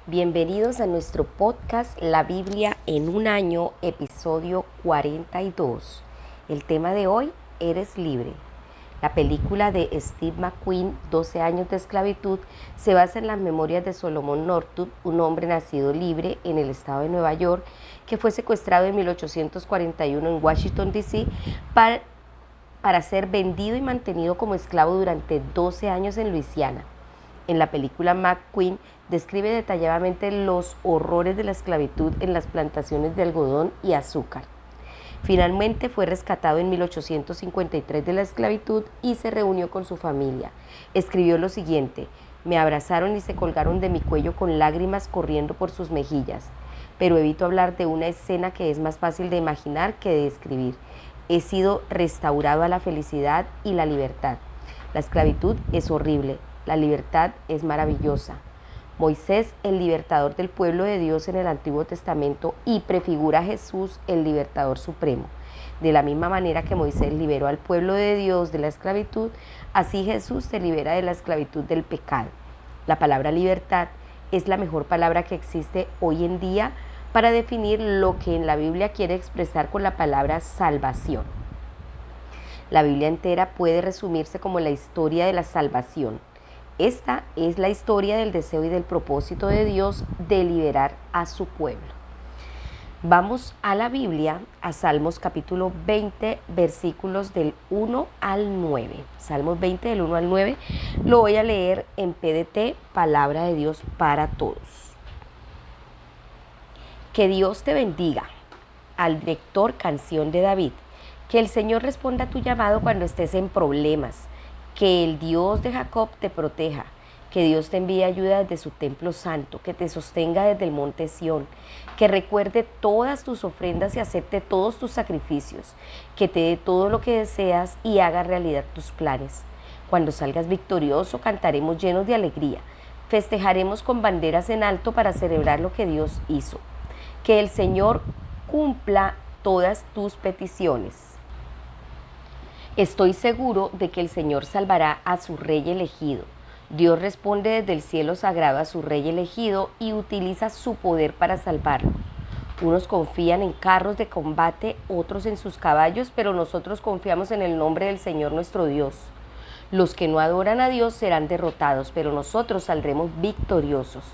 Bienvenidos a nuestro podcast La Biblia en un año, episodio 42. El tema de hoy, Eres libre. La película de Steve McQueen, 12 años de esclavitud, se basa en las memorias de Solomon Northup, un hombre nacido libre en el estado de Nueva York, que fue secuestrado en 1841 en Washington, D.C. para ser vendido y mantenido como esclavo durante 12 años en Luisiana. En la película, McQueen describe detalladamente los horrores de la esclavitud en las plantaciones de algodón y azúcar. Finalmente fue rescatado en 1853 de la esclavitud y se reunió con su familia. Escribió lo siguiente: me abrazaron y se colgaron de mi cuello con lágrimas corriendo por sus mejillas. Pero evito hablar de una escena que es más fácil de imaginar que de describir. He sido restaurado a la felicidad y la libertad. La esclavitud es horrible. La libertad es maravillosa. Moisés, el libertador del pueblo de Dios en el Antiguo Testamento, y prefigura a Jesús, el libertador supremo. De la misma manera que Moisés liberó al pueblo de Dios de la esclavitud, así Jesús se libera de la esclavitud del pecado. La palabra libertad es la mejor palabra que existe hoy en día para definir lo que en la Biblia quiere expresar con la palabra salvación. La Biblia entera puede resumirse como la historia de la salvación. Esta es la historia del deseo y del propósito de Dios de liberar a su pueblo. Vamos a la Biblia, a Salmos capítulo 20, versículos del 1 al 9. Salmos 20 del 1 al 9, lo voy a leer en PDT, Palabra de Dios para todos. Que Dios te bendiga. Al director, canción de David. Que el Señor responda a tu llamado cuando estés en problemas. Que el Dios de Jacob te proteja, que Dios te envíe ayuda desde su templo santo, que te sostenga desde el monte Sión, que recuerde todas tus ofrendas y acepte todos tus sacrificios, que te dé todo lo que deseas y haga realidad tus planes. Cuando salgas victorioso, cantaremos llenos de alegría, festejaremos con banderas en alto para celebrar lo que Dios hizo. Que el Señor cumpla todas tus peticiones. Estoy seguro de que el Señor salvará a su rey elegido. Dios responde desde el cielo sagrado a su rey elegido y utiliza su poder para salvarlo. Unos confían en carros de combate, otros en sus caballos, pero nosotros confiamos en el nombre del Señor nuestro Dios. Los que no adoran a Dios serán derrotados, pero nosotros saldremos victoriosos.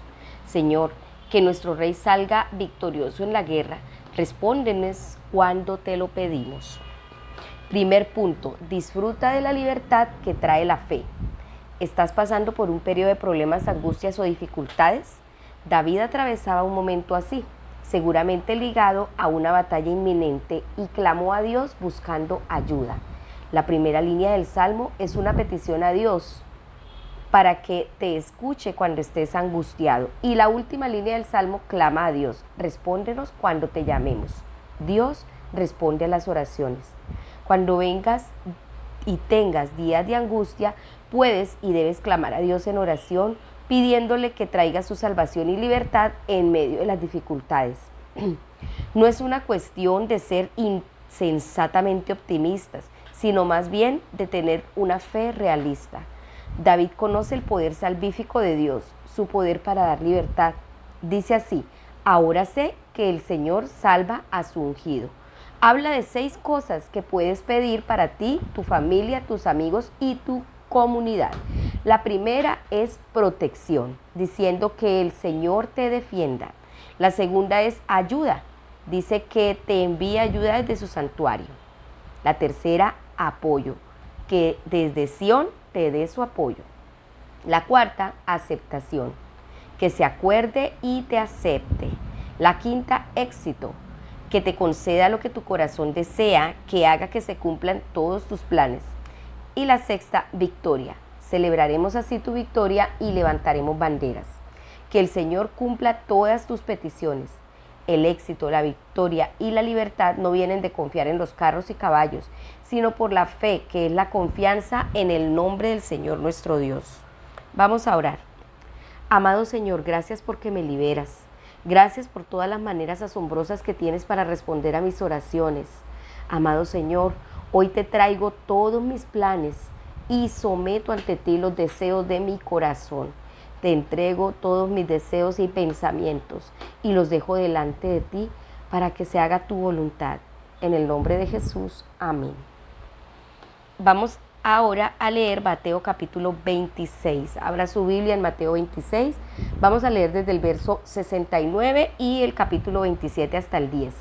Señor, que nuestro rey salga victorioso en la guerra. Respóndenos cuando te lo pedimos. Primer punto, disfruta de la libertad que trae la fe. ¿Estás pasando por un periodo de problemas, angustias o dificultades? David atravesaba un momento así, seguramente ligado a una batalla inminente, y clamó a Dios buscando ayuda. La primera línea del Salmo es una petición a Dios para que te escuche cuando estés angustiado. Y la última línea del Salmo clama a Dios: respóndenos cuando te llamemos. Dios responde a las oraciones. Cuando vengas y tengas días de angustia, puedes y debes clamar a Dios en oración, pidiéndole que traiga su salvación y libertad en medio de las dificultades. No es una cuestión de ser insensatamente optimistas, sino más bien de tener una fe realista. David conoce el poder salvífico de Dios, su poder para dar libertad. Dice así: ahora sé que el Señor salva a su ungido. Habla de 6 cosas que puedes pedir para ti, tu familia, tus amigos y tu comunidad. La primera es protección, diciendo que el Señor te defienda. La segunda es ayuda, dice que te envía ayuda desde su santuario. La tercera, apoyo, que desde Sión te dé su apoyo. La cuarta, aceptación, que se acuerde y te acepte. La quinta, éxito, que te conceda lo que tu corazón desea, que haga que se cumplan todos tus planes. Y la sexta, victoria. Celebraremos así tu victoria y levantaremos banderas. Que el Señor cumpla todas tus peticiones. El éxito, la victoria y la libertad no vienen de confiar en los carros y caballos, sino por la fe, que es la confianza en el nombre del Señor nuestro Dios. Vamos a orar. Amado Señor, gracias porque me liberas. Gracias por todas las maneras asombrosas que tienes para responder a mis oraciones. Amado Señor, hoy te traigo todos mis planes y someto ante ti los deseos de mi corazón. te entrego todos mis deseos y pensamientos y los dejo delante de ti para que se haga tu voluntad. En el nombre de Jesús, amén. Vamos ahora a leer Mateo capítulo 26. Abra su Biblia en Mateo 26. Vamos a leer desde el verso 69 y el capítulo 27 hasta el 10.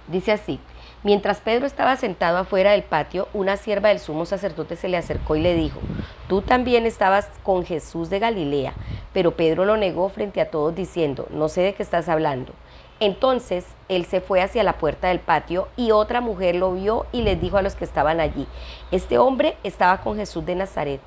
Dice así: mientras Pedro estaba sentado afuera del patio, una sierva del sumo sacerdote se le acercó y le dijo: tú también estabas con Jesús de Galilea. Pero Pedro lo negó frente a todos diciendo: no sé de qué estás hablando. Entonces él se fue hacia la puerta del patio y otra mujer lo vio y les dijo a los que estaban allí: este hombre estaba con Jesús de Nazaret.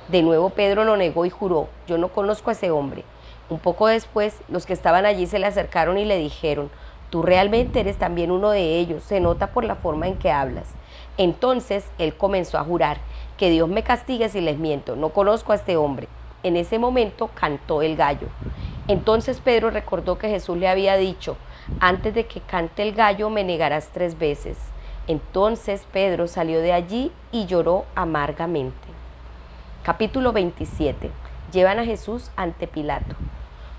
De nuevo Pedro lo negó y juró: yo no conozco a ese hombre. Un poco después los que estaban allí se le acercaron y le dijeron: tú realmente eres también uno de ellos, se nota por la forma en que hablas. Entonces él comenzó a jurar: que Dios me castigue si les miento, no conozco a este hombre. En ese momento cantó el gallo. Entonces Pedro recordó que Jesús le había dicho: antes de que cante el gallo me negarás 3 veces. Entonces Pedro salió de allí y lloró amargamente. Capítulo 27. Llevan a Jesús ante Pilato.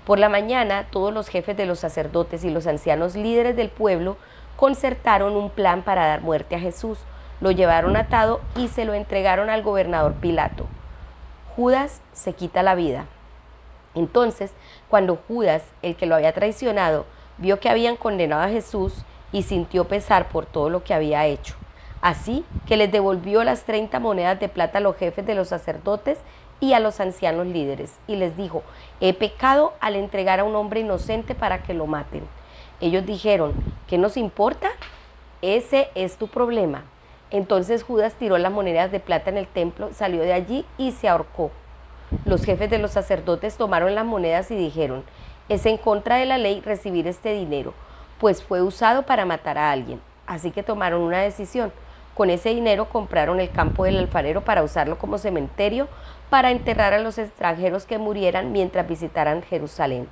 Por la mañana todos los jefes de los sacerdotes y los ancianos líderes del pueblo concertaron un plan para dar muerte a Jesús. Lo llevaron atado y se lo entregaron al gobernador Pilato. Judas se quita la vida. Entonces, cuando Judas, el que lo había traicionado, vio que habían condenado a Jesús y sintió pesar por todo lo que había hecho. Así que les devolvió las 30 monedas de plata a los jefes de los sacerdotes y a los ancianos líderes, y les dijo: he pecado al entregar a un hombre inocente para que lo maten. Ellos dijeron: ¿qué nos importa? Ese es tu problema. Entonces Judas tiró las monedas de plata en el templo, salió de allí y se ahorcó. Los jefes de los sacerdotes tomaron las monedas y dijeron: es en contra de la ley recibir este dinero, pues fue usado para matar a alguien. Así que tomaron una decisión. Con ese dinero compraron el campo del alfarero para usarlo como cementerio para enterrar a los extranjeros que murieran mientras visitaran Jerusalén.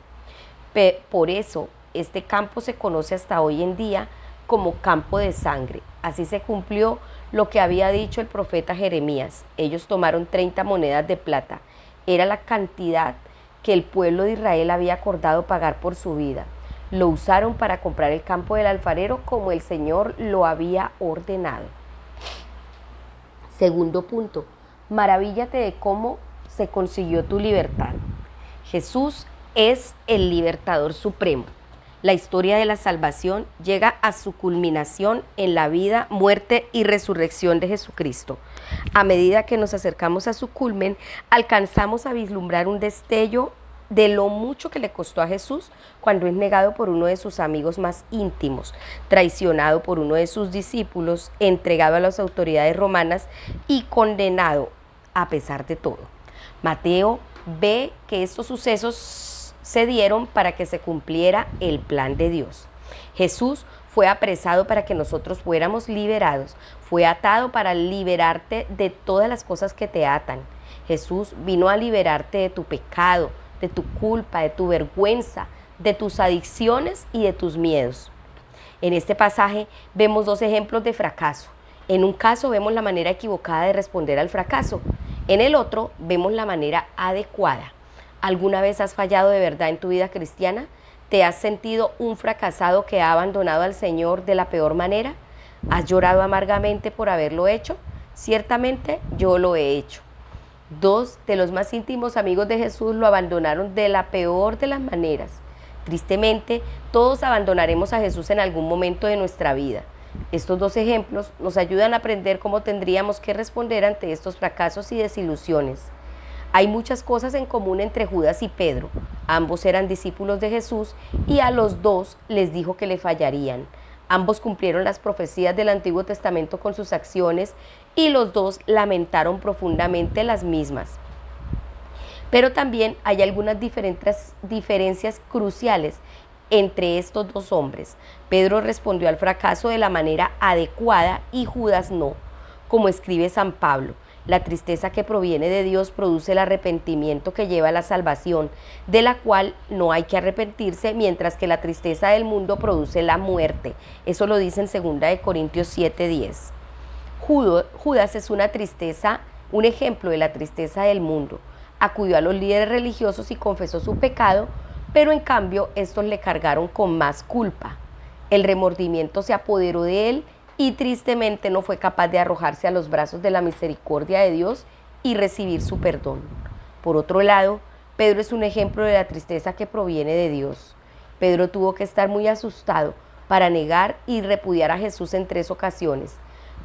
Por eso este campo se conoce hasta hoy en día como campo de sangre. Así se cumplió lo que había dicho el profeta Jeremías. Ellos tomaron 30 monedas de plata. Era la cantidad que el pueblo de Israel había acordado pagar por su vida. Lo usaron para comprar el campo del alfarero como el Señor lo había ordenado. Segundo punto: maravíllate de cómo se consiguió tu libertad. Jesús es el libertador supremo. La historia de la salvación llega a su culminación en la vida, muerte y resurrección de Jesucristo. A medida que nos acercamos a su culmen, alcanzamos a vislumbrar un destello de lo mucho que le costó a Jesús cuando es negado por uno de sus amigos más íntimos, traicionado por uno de sus discípulos, entregado a las autoridades romanas y condenado a pesar de todo. Mateo ve que estos sucesos se dieron para que se cumpliera el plan de Dios. Jesús fue apresado para que nosotros fuéramos liberados, fue atado para liberarte de todas las cosas que te atan. Jesús vino a liberarte de tu pecado, de tu culpa, de tu vergüenza, de tus adicciones y de tus miedos. En este pasaje vemos 2 ejemplos de fracaso. En un caso vemos la manera equivocada de responder al fracaso. En el otro vemos la manera adecuada. ¿Alguna vez has fallado de verdad en tu vida cristiana? ¿Te has sentido un fracasado que ha abandonado al Señor de la peor manera? ¿Has llorado amargamente por haberlo hecho? Ciertamente yo lo he hecho. 2 de los más íntimos amigos de Jesús lo abandonaron de la peor de las maneras. Tristemente, todos abandonaremos a Jesús en algún momento de nuestra vida. Estos 2 ejemplos nos ayudan a aprender cómo tendríamos que responder ante estos fracasos y desilusiones. Hay muchas cosas en común entre Judas y Pedro. Ambos eran discípulos de Jesús y a los 2 les dijo que le fallarían. Ambos cumplieron las profecías del Antiguo Testamento con sus acciones y los 2 lamentaron profundamente las mismas. Pero también hay algunas diferencias cruciales entre estos 2 hombres. Pedro respondió al fracaso de la manera adecuada y Judas no. Como escribe San Pablo: la tristeza que proviene de Dios produce el arrepentimiento que lleva a la salvación, de la cual no hay que arrepentirse, mientras que la tristeza del mundo produce la muerte. Eso lo dice en 2 Corintios 7:10. Judas es un ejemplo de la tristeza del mundo. Acudió a los líderes religiosos y confesó su pecado, pero en cambio estos le cargaron con más culpa. El remordimiento se apoderó de él y tristemente no fue capaz de arrojarse a los brazos de la misericordia de Dios y recibir su perdón. Por otro lado, Pedro es un ejemplo de la tristeza que proviene de Dios. Pedro tuvo que estar muy asustado para negar y repudiar a Jesús en 3 ocasiones.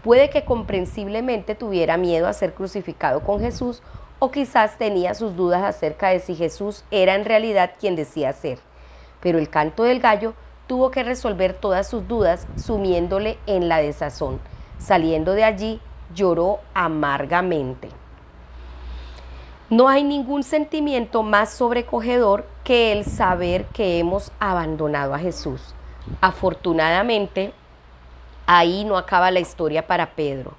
Puede que comprensiblemente tuviera miedo a ser crucificado con Jesús o quizás tenía sus dudas acerca de si Jesús era en realidad quien decía ser. Pero el canto del gallo tuvo que resolver todas sus dudas sumiéndole en la desazón. Saliendo de allí, lloró amargamente. No hay ningún sentimiento más sobrecogedor que el saber que hemos abandonado a Jesús. Afortunadamente, ahí no acaba la historia para Pedro.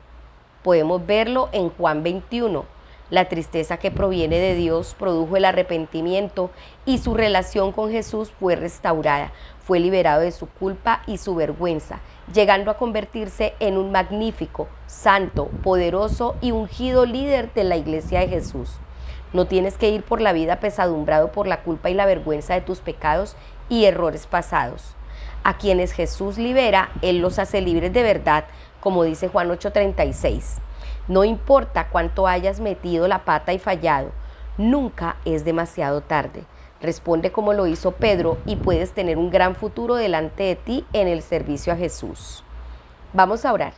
Podemos verlo en Juan 21. La tristeza que proviene de Dios produjo el arrepentimiento y su relación con Jesús fue restaurada. Fue liberado de su culpa y su vergüenza, llegando a convertirse en un magnífico, santo, poderoso y ungido líder de la Iglesia de Jesús. No tienes que ir por la vida apesadumbrado por la culpa y la vergüenza de tus pecados y errores pasados. A quienes Jesús libera, Él los hace libres de verdad, como dice Juan 8:36. No importa cuánto hayas metido la pata y fallado, nunca es demasiado tarde. Responde como lo hizo Pedro y puedes tener un gran futuro delante de ti en el servicio a Jesús. Vamos a orar.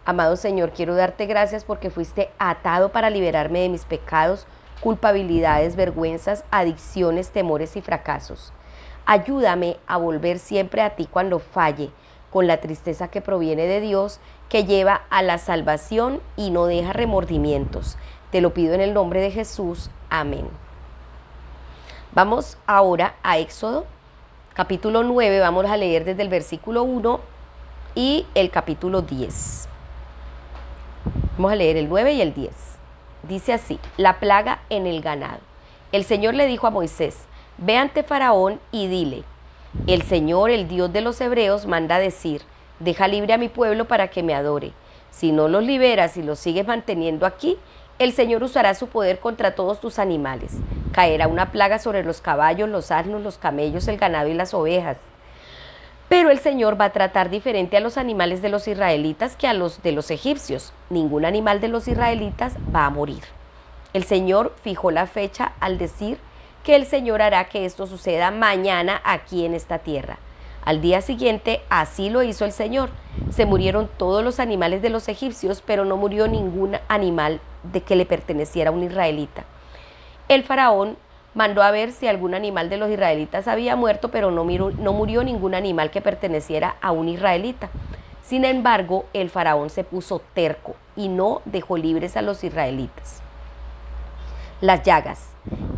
Amado Señor, quiero darte gracias porque fuiste atado para liberarme de mis pecados, culpabilidades, vergüenzas, adicciones, temores y fracasos. Ayúdame a volver siempre a ti cuando falle, con la tristeza que proviene de Dios, que lleva a la salvación y no deja remordimientos. Te lo pido en el nombre de Jesús. Amén. Vamos ahora a Éxodo, capítulo 9. Vamos a leer desde el versículo 1 y el capítulo 10. Vamos a leer el 9 y el 10. Dice así: la plaga en el ganado. El Señor le dijo a Moisés: ve ante Faraón y dile: el Señor, el Dios de los hebreos, manda decir: deja libre a mi pueblo para que me adore. Si no los liberas y los sigues manteniendo aquí, el Señor usará su poder contra todos tus animales. Caerá una plaga sobre los caballos, los asnos, los camellos, el ganado y las ovejas. Pero el Señor va a tratar diferente a los animales de los israelitas que a los de los egipcios. Ningún animal de los israelitas va a morir. El Señor fijó la fecha al decir que el Señor hará que esto suceda mañana aquí en esta tierra. Al día siguiente, así lo hizo el Señor. Se murieron todos los animales de los egipcios, pero no murió ningún animal de que le perteneciera a un israelita. El faraón mandó a ver si algún animal de los israelitas había muerto, pero no murió ningún animal que perteneciera a un israelita. Sin embargo, el faraón se puso terco y no dejó libres a los israelitas. Las llagas.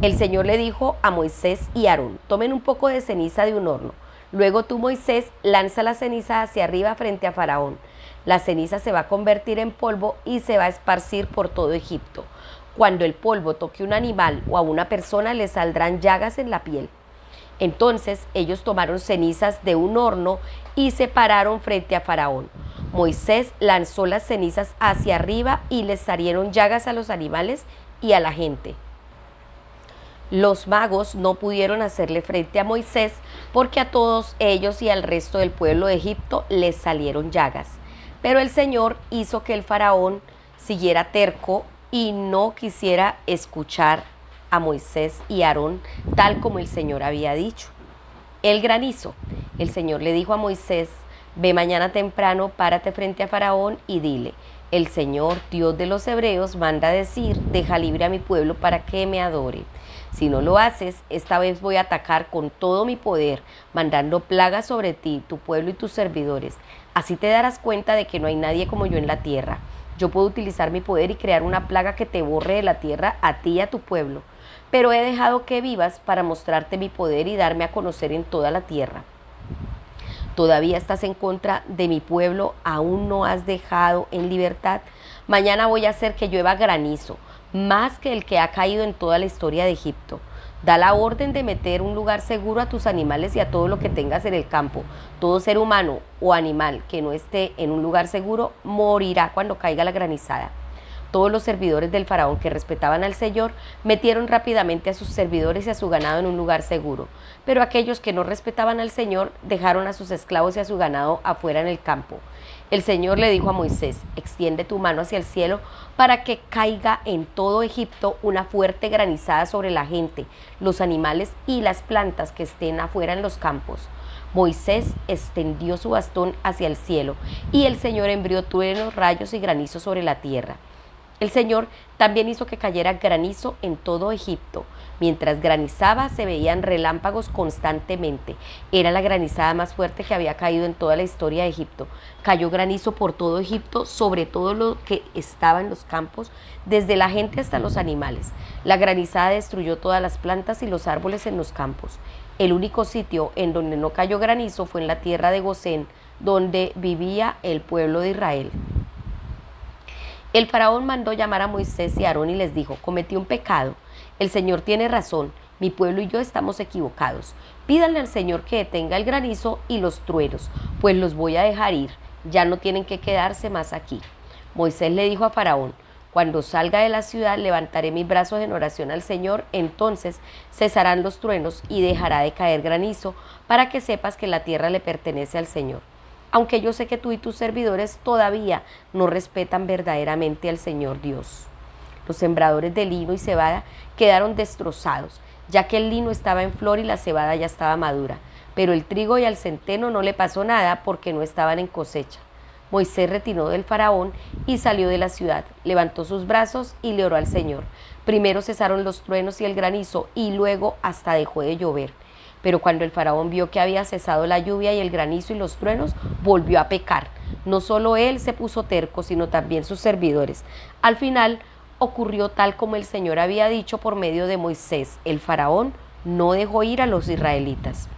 El Señor le dijo a Moisés y Aarón: tomen un poco de ceniza de un horno. Luego tú, Moisés, lanza la ceniza hacia arriba frente a Faraón. La ceniza se va a convertir en polvo y se va a esparcir por todo Egipto. Cuando el polvo toque un animal o a una persona, le saldrán llagas en la piel. Entonces ellos tomaron cenizas de un horno y se pararon frente a Faraón. Moisés lanzó las cenizas hacia arriba y les salieron llagas a los animales y a la gente. Los magos no pudieron hacerle frente a Moisés porque a todos ellos y al resto del pueblo de Egipto les salieron llagas. Pero el Señor hizo que el faraón siguiera terco y no quisiera escuchar a Moisés y Aarón tal como el Señor había dicho. El granizo. El Señor le dijo a Moisés: ve mañana temprano, párate frente a Faraón y dile: el Señor, Dios de los hebreos, manda decir: deja libre a mi pueblo para que me adore. Si no lo haces, esta vez voy a atacar con todo mi poder, mandando plagas sobre ti, tu pueblo y tus servidores. Así te darás cuenta de que no hay nadie como yo en la tierra. Yo puedo utilizar mi poder y crear una plaga que te borre de la tierra a ti y a tu pueblo. Pero he dejado que vivas para mostrarte mi poder y darme a conocer en toda la tierra. ¿Todavía estás en contra de mi pueblo? ¿Aún no has dejado en libertad? Mañana voy a hacer que llueva granizo, más que el que ha caído en toda la historia de Egipto. Da la orden de meter un lugar seguro a tus animales y a todo lo que tengas en el campo. Todo ser humano o animal que no esté en un lugar seguro morirá cuando caiga la granizada. Todos los servidores del faraón que respetaban al Señor metieron rápidamente a sus servidores y a su ganado en un lugar seguro, pero aquellos que no respetaban al Señor dejaron a sus esclavos y a su ganado afuera en el campo. El Señor le dijo a Moisés: extiende tu mano hacia el cielo para que caiga en todo Egipto una fuerte granizada sobre la gente, los animales y las plantas que estén afuera en los campos. Moisés extendió su bastón hacia el cielo y el Señor envió truenos, rayos y granizo sobre la tierra. El Señor también hizo que cayera granizo en todo Egipto. Mientras granizaba, se veían relámpagos constantemente. Era la granizada más fuerte que había caído en toda la historia de Egipto. Cayó granizo por todo Egipto, sobre todo lo que estaba en los campos, desde la gente hasta los animales. La granizada destruyó todas las plantas y los árboles en los campos. El único sitio en donde no cayó granizo fue en la tierra de Gosén, donde vivía el pueblo de Israel. El faraón mandó llamar a Moisés y a Aarón y les dijo: cometí un pecado. El Señor tiene razón, mi pueblo y yo estamos equivocados. Pídanle al Señor que detenga el granizo y los truenos, pues los voy a dejar ir. Ya no tienen que quedarse más aquí. Moisés le dijo a Faraón: cuando salga de la ciudad levantaré mis brazos en oración al Señor, entonces cesarán los truenos y dejará de caer granizo, para que sepas que la tierra le pertenece al Señor. Aunque yo sé que tú y tus servidores todavía no respetan verdaderamente al Señor Dios. Los sembradores de lino y cebada quedaron destrozados, ya que el lino estaba en flor y la cebada ya estaba madura, pero el trigo y al centeno no le pasó nada porque no estaban en cosecha. Moisés retiró del faraón y salió de la ciudad, levantó sus brazos y le oró al Señor. Primero cesaron los truenos y el granizo y luego hasta dejó de llover. Pero cuando el faraón vio que había cesado la lluvia y el granizo y los truenos, volvió a pecar. No solo él se puso terco, sino también sus servidores. Al final ocurrió tal como el Señor había dicho por medio de Moisés. El faraón no dejó ir a los israelitas.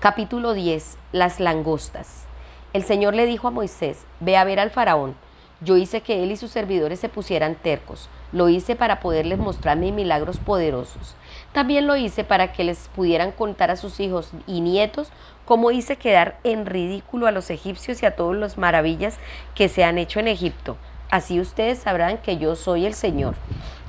Capítulo 10. Las langostas. El Señor le dijo a Moisés: ve a ver al faraón. Yo hice que él y sus servidores se pusieran tercos. Lo hice para poderles mostrar mis milagros poderosos. También lo hice para que les pudieran contar a sus hijos y nietos cómo hice quedar en ridículo a los egipcios y a todas las maravillas que se han hecho en Egipto. Así ustedes sabrán que yo soy el Señor.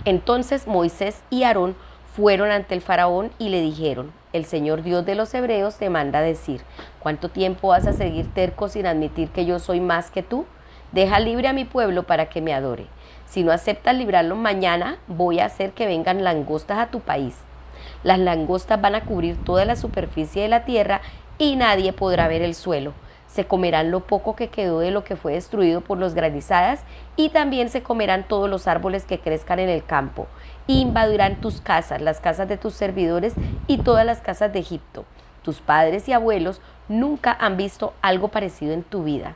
Entonces Moisés y Aarón fueron ante el faraón y le dijeron: el Señor Dios de los hebreos te manda decir: ¿cuánto tiempo vas a seguir terco sin admitir que yo soy más que tú? Deja libre a mi pueblo para que me adore. Si no aceptas librarlo mañana, voy a hacer que vengan langostas a tu país. Las langostas van a cubrir toda la superficie de la tierra y nadie podrá ver el suelo. Se comerán lo poco que quedó de lo que fue destruido por las granizadas y también se comerán todos los árboles que crezcan en el campo. Invadirán tus casas, las casas de tus servidores y todas las casas de Egipto. Tus padres y abuelos nunca han visto algo parecido en tu vida.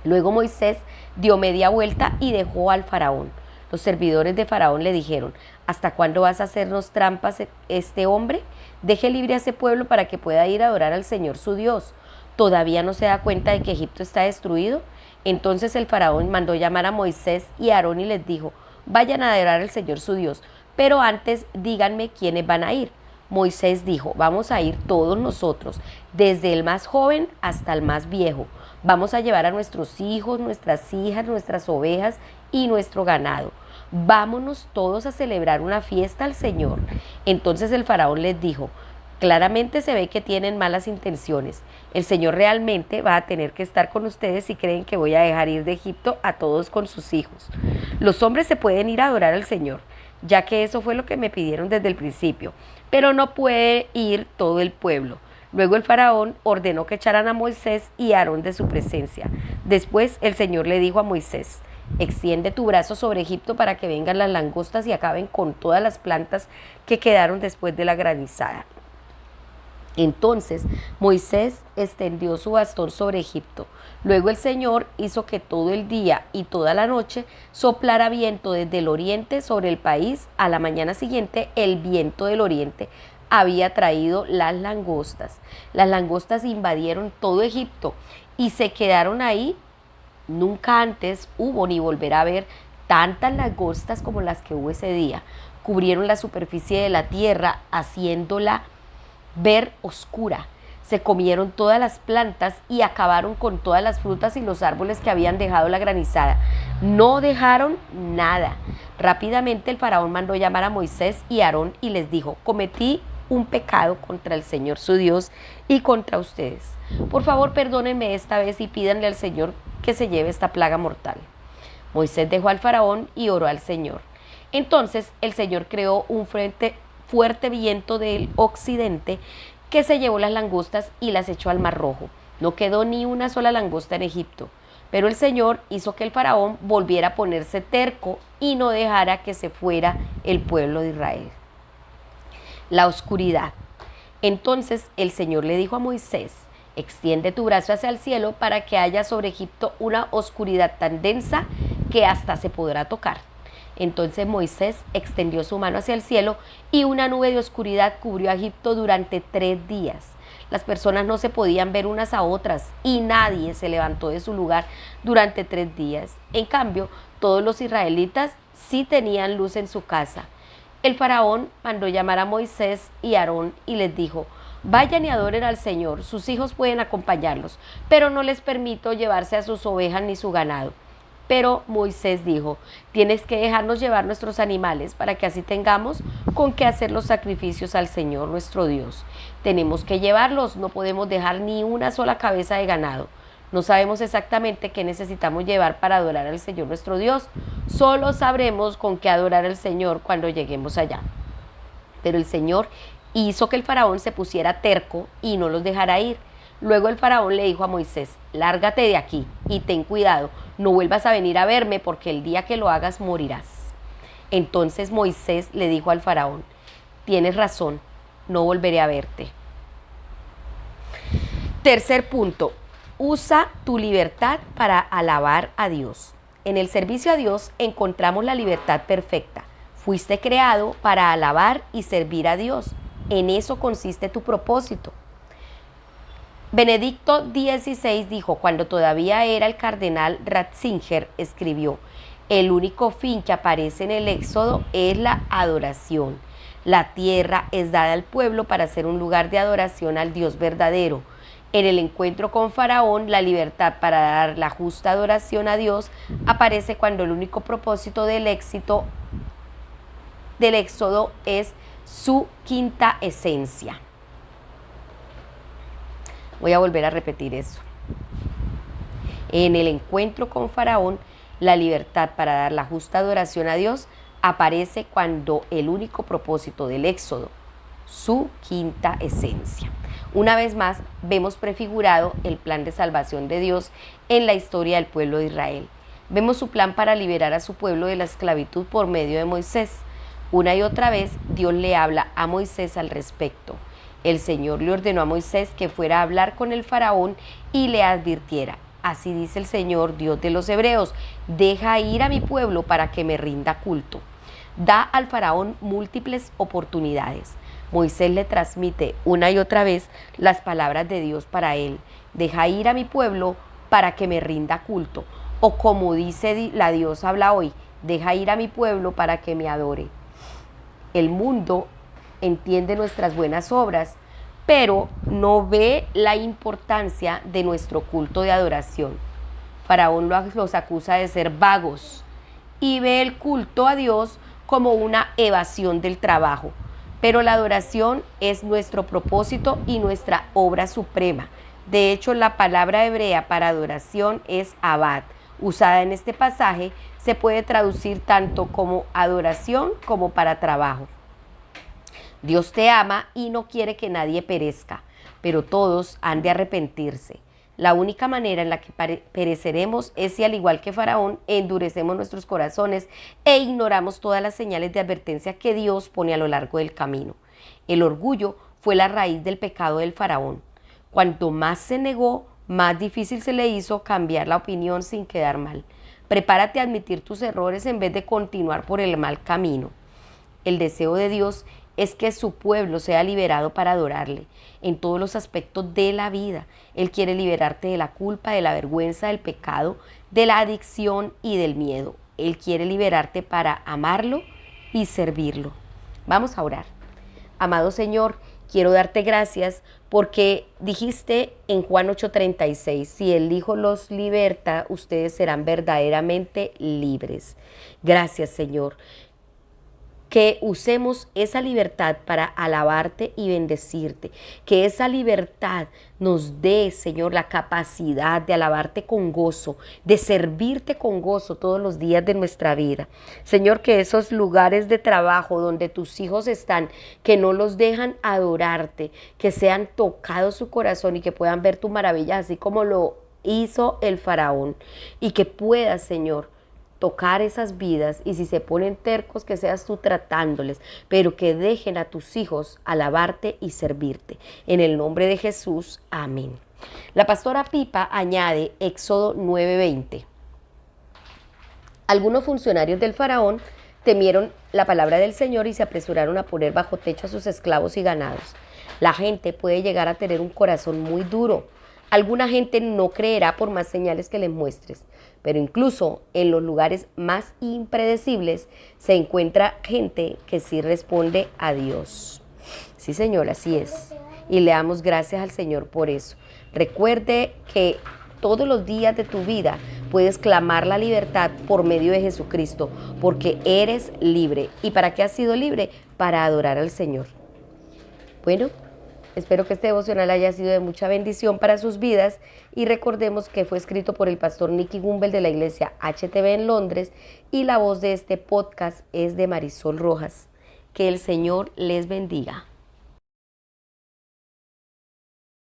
Luego Moisés dio media vuelta y dejó al faraón. Los servidores de faraón le dijeron: ¿hasta cuándo vas a hacernos trampas este hombre? Deje libre a ese pueblo para que pueda ir a adorar al Señor su Dios. ¿Todavía no se da cuenta de que Egipto está destruido? Entonces el faraón mandó llamar a Moisés y a Aarón y les dijo: vayan a adorar al Señor su Dios, pero antes díganme quiénes van a ir. Moisés dijo: vamos a ir todos nosotros, desde el más joven hasta el más viejo. Vamos a llevar a nuestros hijos, nuestras hijas, nuestras ovejas y nuestro ganado. Vámonos todos a celebrar una fiesta al Señor. Entonces el faraón les dijo: claramente se ve que tienen malas intenciones. El Señor realmente va a tener que estar con ustedes si creen que voy a dejar ir de Egipto a todos con sus hijos. Los hombres se pueden ir a adorar al Señor, ya que eso fue lo que me pidieron desde el principio, pero no puede ir todo el pueblo. Luego el faraón ordenó que echaran a Moisés y a Aarón de su presencia. Después el Señor le dijo a Moisés: extiende tu brazo sobre Egipto para que vengan las langostas y acaben con todas las plantas que quedaron después de la granizada. Entonces Moisés extendió su bastón sobre Egipto. Luego el Señor hizo que todo el día y toda la noche soplara viento desde el oriente sobre el país. A la mañana siguiente el viento del oriente había traído las langostas. Las langostas invadieron todo Egipto y se quedaron ahí. Nunca antes hubo ni volverá a ver tantas langostas como las que hubo ese día. Cubrieron la superficie de la tierra, haciéndola ver oscura. Se comieron todas las plantas y acabaron con todas las frutas y los árboles que habían dejado la granizada. No dejaron nada. Rápidamente el faraón mandó llamar a Moisés y Aarón y les dijo: cometí un pecado contra el Señor su Dios y contra ustedes. Por favor, perdónenme esta vez y pídanle al Señor que se lleve esta plaga mortal. Moisés dejó al faraón y oró al Señor. Entonces el Señor creó un fuerte viento del occidente que se llevó las langostas y las echó al Mar Rojo. No quedó ni una sola langosta en Egipto. Pero el Señor hizo que el faraón volviera a ponerse terco y no dejara que se fuera el pueblo de Israel. La oscuridad. Entonces el Señor le dijo a Moisés: extiende tu brazo hacia el cielo para que haya sobre Egipto una oscuridad tan densa que hasta se podrá tocar. Entonces Moisés extendió su mano hacia el cielo y una nube de oscuridad cubrió a Egipto durante 3 días. Las personas no se podían ver unas a otras y nadie se levantó de su lugar durante 3 días. En cambio, todos los israelitas sí tenían luz en su casa. El faraón mandó llamar a Moisés y Aarón y les dijo: vayan y adoren al Señor, sus hijos pueden acompañarlos, pero no les permito llevarse a sus ovejas ni su ganado. Pero Moisés dijo: tienes que dejarnos llevar nuestros animales para que así tengamos con qué hacer los sacrificios al Señor nuestro Dios. Tenemos que llevarlos, no podemos dejar ni una sola cabeza de ganado. No sabemos exactamente qué necesitamos llevar para adorar al Señor nuestro Dios. Solo sabremos con qué adorar al Señor cuando lleguemos allá. Pero el Señor hizo que el faraón se pusiera terco y no los dejara ir. Luego el faraón le dijo a Moisés: lárgate de aquí y ten cuidado, no vuelvas a venir a verme porque el día que lo hagas morirás. Entonces Moisés le dijo al faraón: tienes razón, no volveré a verte. Tercer punto, usa tu libertad para alabar a Dios. En el servicio a Dios encontramos la libertad perfecta. Fuiste creado para alabar y servir a Dios. En eso consiste tu propósito. Benedicto XVI dijo, cuando todavía era el cardenal Ratzinger, escribió: el único fin que aparece en el Éxodo es la adoración. La tierra es dada al pueblo para ser un lugar de adoración al Dios verdadero. En el encuentro con Faraón, la libertad para dar la justa adoración a Dios aparece cuando el único propósito del éxito del Éxodo es su quinta esencia. Voy a volver a repetir eso. En el encuentro con Faraón, la libertad para dar la justa adoración a Dios aparece cuando el único propósito del Éxodo, su quinta esencia. Una vez más, vemos prefigurado el plan de salvación de Dios en la historia del pueblo de Israel. Vemos su plan para liberar a su pueblo de la esclavitud por medio de Moisés. Una y otra vez, Dios le habla a Moisés al respecto. El Señor le ordenó a Moisés que fuera a hablar con el faraón y le advirtiera: así dice el Señor, Dios de los hebreos, deja ir a mi pueblo para que me rinda culto. Da al faraón múltiples oportunidades. Moisés le transmite una y otra vez las palabras de Dios para él: deja ir a mi pueblo para que me rinda culto. O como dice la Dios habla hoy: deja ir a mi pueblo para que me adore. El mundo entiende nuestras buenas obras, pero no ve la importancia de nuestro culto de adoración. Faraón los acusa de ser vagos y ve el culto a Dios como una evasión del trabajo. Pero la adoración es nuestro propósito y nuestra obra suprema. De hecho, la palabra hebrea para adoración es abad. Usada en este pasaje, se puede traducir tanto como adoración como para trabajo. Dios te ama y no quiere que nadie perezca, pero todos han de arrepentirse. La única manera en la que pereceremos es si, al igual que Faraón, endurecemos nuestros corazones e ignoramos todas las señales de advertencia que Dios pone a lo largo del camino. El orgullo fue la raíz del pecado del Faraón. Cuanto más se negó, más difícil se le hizo cambiar la opinión sin quedar mal. Prepárate a admitir tus errores en vez de continuar por el mal camino. El deseo de Dios es que su pueblo sea liberado para adorarle en todos los aspectos de la vida. Él quiere liberarte de la culpa, de la vergüenza, del pecado, de la adicción y del miedo. Él quiere liberarte para amarlo y servirlo. Vamos a orar. Amado Señor, Quiero darte gracias porque dijiste en Juan 8:36, si el Hijo los liberta, ustedes serán verdaderamente libres. Gracias, Señor. Que usemos esa libertad para alabarte y bendecirte. Que esa libertad nos dé, Señor, la capacidad de alabarte con gozo, de servirte con gozo todos los días de nuestra vida. Señor, que esos lugares de trabajo donde tus hijos están, que no los dejan adorarte, que sean tocados su corazón y que puedan ver tu maravilla, así como lo hizo el faraón. Y que puedas, Señor, tocar esas vidas, y si se ponen tercos, que seas tú tratándoles, pero que dejen a tus hijos alabarte y servirte. En el nombre de Jesús, amén. La pastora Pipa añade Éxodo 9:20. Algunos funcionarios del faraón temieron la palabra del Señor y se apresuraron a poner bajo techo a sus esclavos y ganados. La gente puede llegar a tener un corazón muy duro. Alguna gente no creerá por más señales que les muestres, pero incluso en los lugares más impredecibles se encuentra gente que sí responde a Dios. Sí, Señor, así es. Y le damos gracias al Señor por eso. Recuerde que todos los días de tu vida puedes clamar la libertad por medio de Jesucristo, porque eres libre. ¿Y para qué has sido libre? Para adorar al Señor. Bueno, espero que este devocional haya sido de mucha bendición para sus vidas, y recordemos que fue escrito por el pastor Nicky Gumbel de la iglesia HTB en Londres, y la voz de este podcast es de Marisol Rojas. Que el Señor les bendiga.